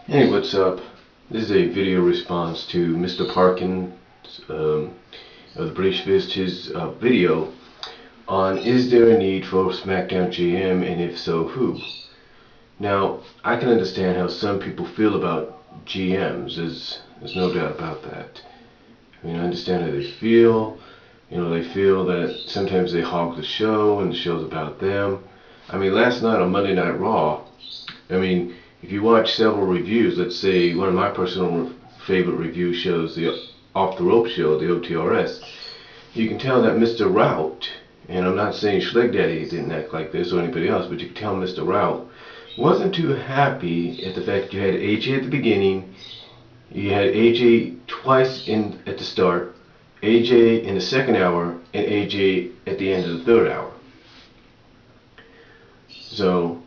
Hey, what's up? This is a video response to Mr. Parkin of the British Fist, his video on is there a need for Smackdown GM, and if so, who? Now, I can understand how some people feel about GMs. There's no doubt about that. I mean, I understand how they feel. They feel that sometimes they hog the show and the show's about them. I mean, last night on Monday Night Raw, if you watch several reviews, let's say one of my personal favorite review shows, the Off the Rope show, the OTRS, you can tell that Mr. Rout, and I'm not saying Schleg Daddy didn't act like this or anybody else, but you can tell Mr. Rout wasn't too happy at the fact that you had AJ at the beginning, you had AJ twice at the start, AJ in the second hour, and AJ at the end of the third hour. So,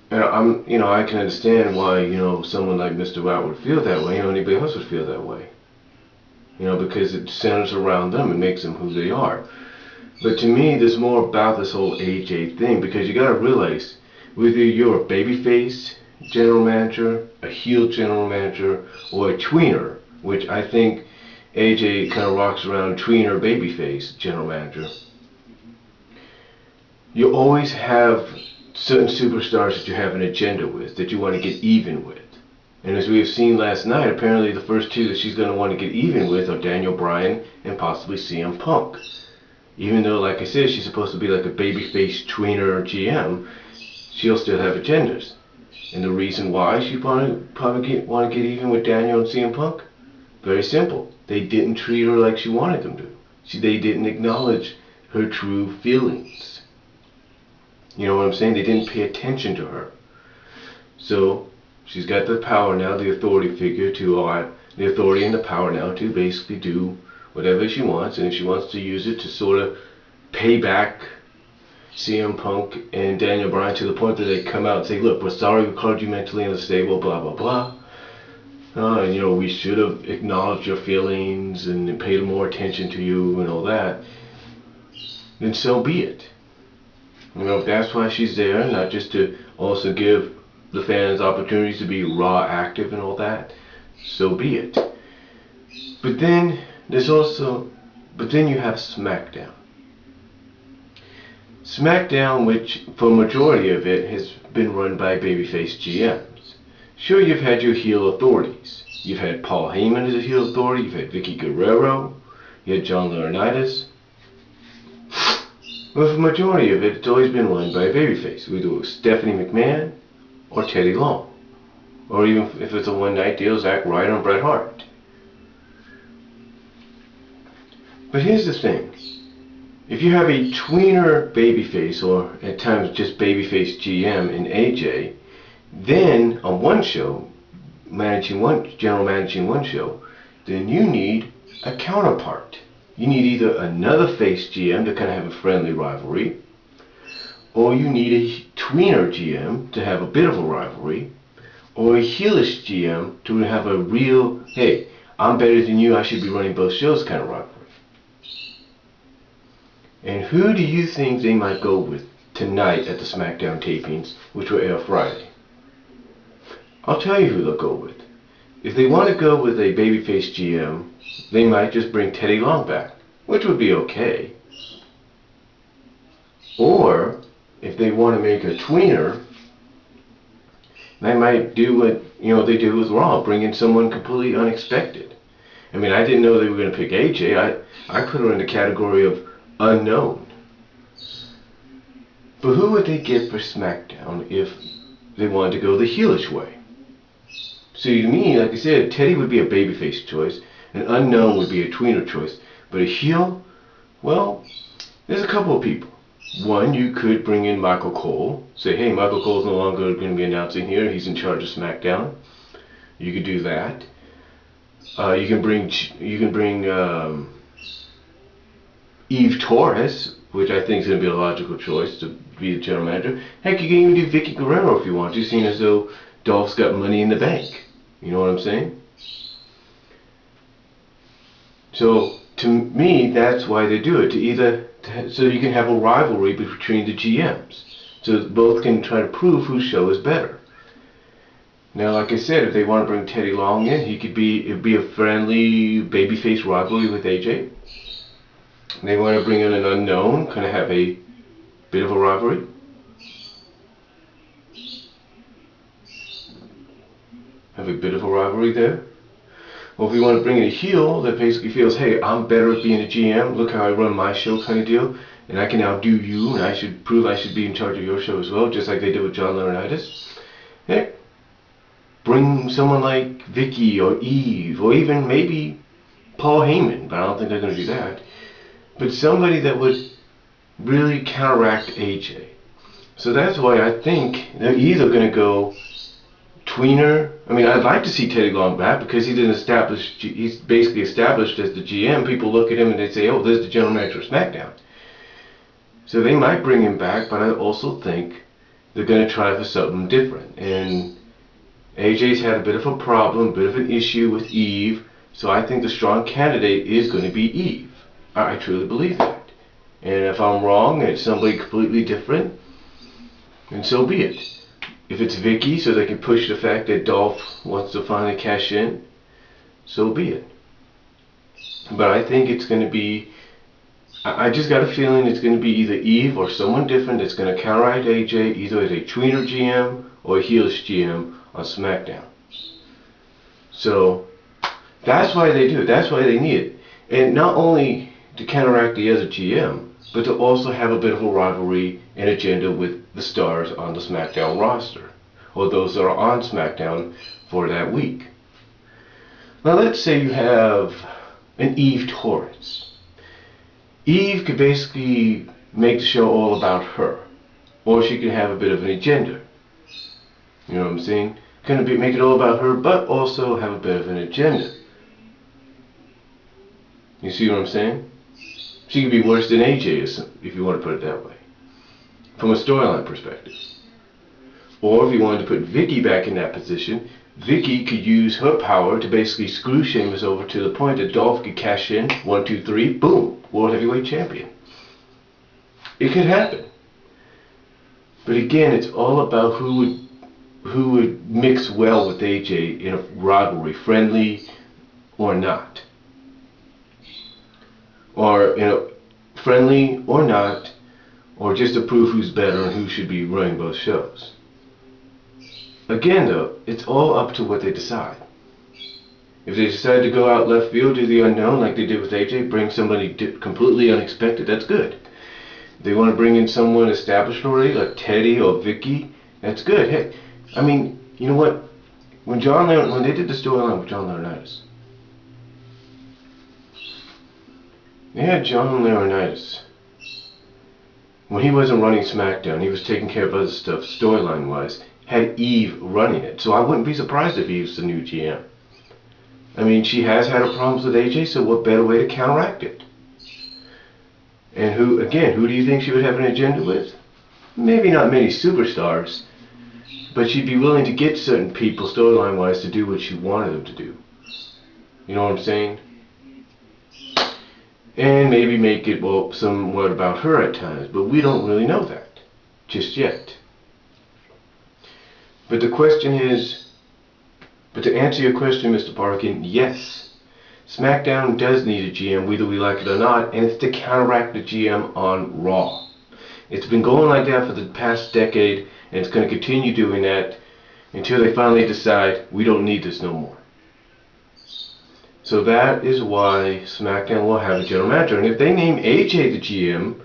I can understand why, someone like Mr. Rout would feel that way, anybody else would feel that way. Because it centers around them and makes them who they are. But to me, there's more about this whole AJ thing, because you gotta realize, whether you're a babyface general manager, a heel general manager, or a tweener, which I think AJ kind of rocks around tweener babyface general manager, you always have certain superstars that you have an agenda with, that you want to get even with. And as we have seen last night, apparently the first two that she's going to want to get even with are Daniel Bryan and possibly CM Punk. Even though, like I said, she's supposed to be like a babyface tweener GM, she'll still have agendas. And the reason why she probably want to get even with Daniel and CM Punk? Very simple. They didn't treat her like she wanted them to. They didn't acknowledge her true feelings. You know what I'm saying? They didn't pay attention to her. So she's got the power now, the authority figure the authority and the power now to basically do whatever she wants, and if she wants to use it to sort of pay back CM Punk and Daniel Bryan to the point that they come out and say, look, we're sorry we called you mentally unstable, blah, blah, blah. We should have acknowledged your feelings and paid more attention to you and all that. Then so be it. If that's why she's there, not just to also give the fans opportunities to be raw active and all that, so be it. But then you have Smackdown. Smackdown, which for a majority of it has been run by babyface GMs. Sure, you've had your heel authorities. You've had Paul Heyman as a heel authority, you've had Vicky Guerrero, you had John Laurinaitis. But for the majority of it, it's always been run by a babyface. Either it was Stephanie McMahon or Teddy Long. Or even if it's a one-night deal, Zack Ryder and Bret Hart. But here's the thing. If you have a tweener babyface, or at times just babyface GM in AJ, then on one show, general managing one show, then you need a counterpart. You need either another face GM to kind of have a friendly rivalry, or you need a tweener GM to have a bit of a rivalry, or a heelish GM to have a real, hey, I'm better than you, I should be running both shows kind of rivalry. And who do you think they might go with tonight at the Smackdown tapings, which will air Friday? I'll tell you who they'll go with. If they want to go with a babyface GM, they might just bring Teddy Long back, which would be okay. Or, if they want to make a tweener, they might do what they did with Raw, bring in someone completely unexpected. I didn't know they were going to pick AJ. I put her in the category of unknown. But who would they get for SmackDown if they wanted to go the heelish way? So to me, like I said, Teddy would be a babyface choice, an unknown would be a tweener choice, but a heel, well, there's a couple of people. One, you could bring in Michael Cole, say, hey, Michael Cole's no longer going to be announcing here, he's in charge of SmackDown. You could do that. You can bring Eve Torres, which I think is going to be a logical choice to be the general manager. Heck, you can even do Vicky Guerrero if you want to, seeing as though Dolph's got money in the bank. You know what I'm saying? So, to me, that's why they do it, so you can have a rivalry between the GMs, so both can try to prove whose show is better. Now, like I said, if they want to bring Teddy Long in, it'd be a friendly babyface rivalry with AJ. They want to bring in an unknown, kind of have a bit of a rivalry. Have a bit of a rivalry there. Or if we want to bring in a heel that basically feels, hey, I'm better at being a GM, look how I run my show kind of deal, and I can outdo you, and I should prove I should be in charge of your show as well, just like they did with John Laurinaitis. Hey, bring someone like Vicky or Eve, or even maybe Paul Heyman, but I don't think they're going to do that. But somebody that would really counteract AJ. So that's why I think they're either going to go tweener. I mean, I'd like to see Teddy Long back because he's basically established as the GM. People look at him and they say, oh, this is the general manager of Smackdown. So they might bring him back, but I also think they're going to try for something different. And AJ's had a bit of a problem, a bit of an issue with Eve, so I think the strong candidate is going to be Eve. I truly believe that. And if I'm wrong and it's somebody completely different, then so be it. If it's Vicky, so they can push the fact that Dolph wants to finally cash in, so be it. But I think it's going to be, I just got a feeling it's going to be either Eve or someone different that's going to counteract AJ, either as a tweener GM or a heelish GM on SmackDown. So that's why they do it. That's why they need it. And not only to counteract the other GM, but to also have a bit of a rivalry and agenda with the stars on the SmackDown roster, or those that are on SmackDown for that week. Now let's say you have an Eve Torres. Eve could basically make the show all about her, or she could have a bit of an agenda. You know what I'm saying? Make it all about her, but also have a bit of an agenda. You see what I'm saying? She could be worse than AJ, if you want to put it that way, from a storyline perspective. Or if you wanted to put Vicky back in that position, Vicky could use her power to basically screw Sheamus over to the point that Dolph could cash in, 1, 2, 3, boom, World Heavyweight Champion. It could happen. But again, it's all about who would mix well with AJ in a rivalry, friendly or not. Or, friendly or not, or just to prove who's better and who should be running both shows. Again, though, it's all up to what they decide. If they decide to go out left field, do the unknown like they did with AJ, bring somebody completely unexpected, that's good. If they want to bring in someone established already, like Teddy or Vicky, that's good. Hey, I mean, you know what? When they did the storyline with John Laurinaitis, they had John Laurinaitis. When he wasn't running SmackDown, he was taking care of other stuff, storyline-wise, had Eve running it. So I wouldn't be surprised if Eve's the new GM. I mean, she has had her problems with AJ, so what better way to counteract it? And who do you think she would have an agenda with? Maybe not many superstars, but she'd be willing to get certain people, storyline-wise, to do what she wanted them to do. You know what I'm saying? And maybe make it, well, somewhat about her at times, but we don't really know that just yet. But the question is, to answer your question, Mr. Parkin, yes, SmackDown does need a GM, whether we like it or not, and it's to counteract the GM on Raw. It's been going like that for the past decade, and it's going to continue doing that until they finally decide we don't need this no more. So that is why SmackDown will have a general manager. And if they name AJ the GM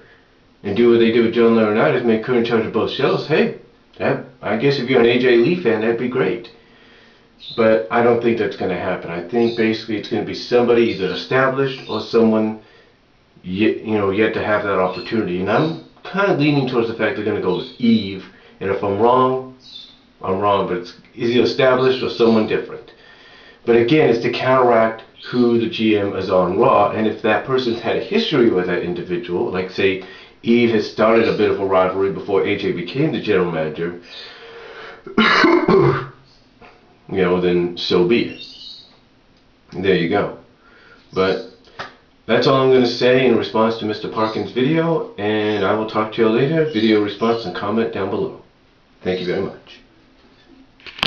and do what they did with John Laurinaitis, make her in charge of both shows, hey, I guess if you're an AJ Lee fan, that'd be great. But I don't think that's going to happen. I think basically it's going to be somebody either established or someone yet to have that opportunity. And I'm kind of leaning towards the fact they're going to go with Eve. And if I'm wrong, I'm wrong. But it's either established or someone different. But again, it's to counteract who the GM is on Raw, and if that person's had a history with that individual, like say Eve has started a bit of a rivalry before AJ became the general manager, then so be it. There you go. But that's all I'm going to say in response to Mr. Parkin's video, and I will talk to you later. Video response and comment down below. Thank you very much.